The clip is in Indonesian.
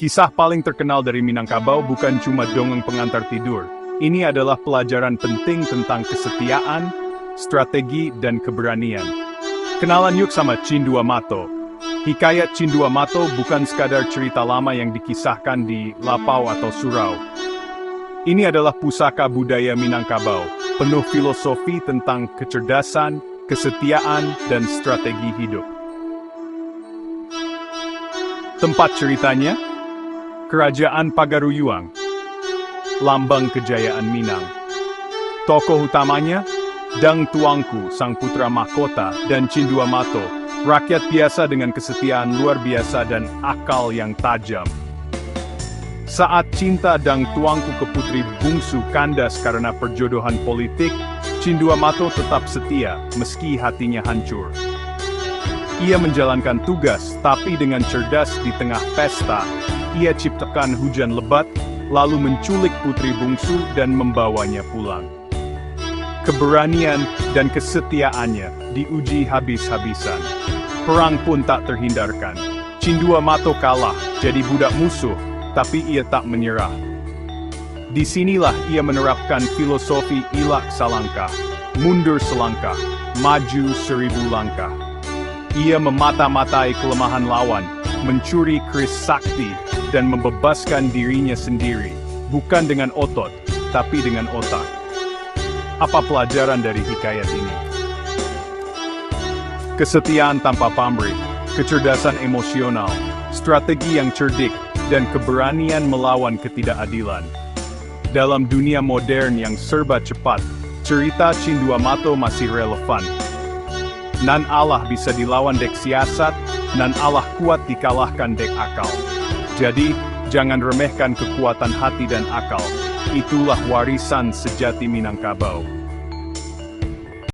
Kisah paling terkenal dari Minangkabau bukan cuma dongeng pengantar tidur. Ini adalah pelajaran penting tentang kesetiaan, strategi, dan keberanian. Kenalan yuk sama Cindua Mato. Hikayat Cindua Mato bukan sekadar cerita lama yang dikisahkan di lapau atau surau. Ini adalah pusaka budaya Minangkabau, penuh filosofi tentang kecerdasan, kesetiaan, dan strategi hidup. Tempat ceritanya, Kerajaan Pagaruyuang, lambang kejayaan Minang. Tokoh utamanya, Dang Tuangku, sang putra mahkota, dan Cindua Mato, rakyat biasa dengan kesetiaan luar biasa dan akal yang tajam. Saat cinta Dang Tuangku ke putri bungsu kandas karena perjodohan politik, Cindua Mato tetap setia, meski hatinya hancur. Ia menjalankan tugas, tapi dengan cerdas di tengah pesta, ia ciptakan hujan lebat, lalu menculik putri bungsu dan membawanya pulang. Keberanian dan kesetiaannya diuji habis-habisan. Perang pun tak terhindarkan. Cindua Mato kalah, jadi budak musuh, tapi ia tak menyerah. Disinilah ia menerapkan filosofi ilak salangkah, mundur selangkah, maju 1000 langkah. Ia memata-matai kelemahan lawan, mencuri keris sakti, dan membebaskan dirinya sendiri, bukan dengan otot, tapi dengan otak. Apa pelajaran dari hikayat ini? Kesetiaan tanpa pamrih, kecerdasan emosional, strategi yang cerdik, dan keberanian melawan ketidakadilan. Dalam dunia modern yang serba cepat, cerita Cindua Mato masih relevan. Nan Allah bisa dilawan dek siasat, nan Allah kuat dikalahkan dek akal. Jadi, jangan remehkan kekuatan hati dan akal. Itulah warisan sejati Minangkabau.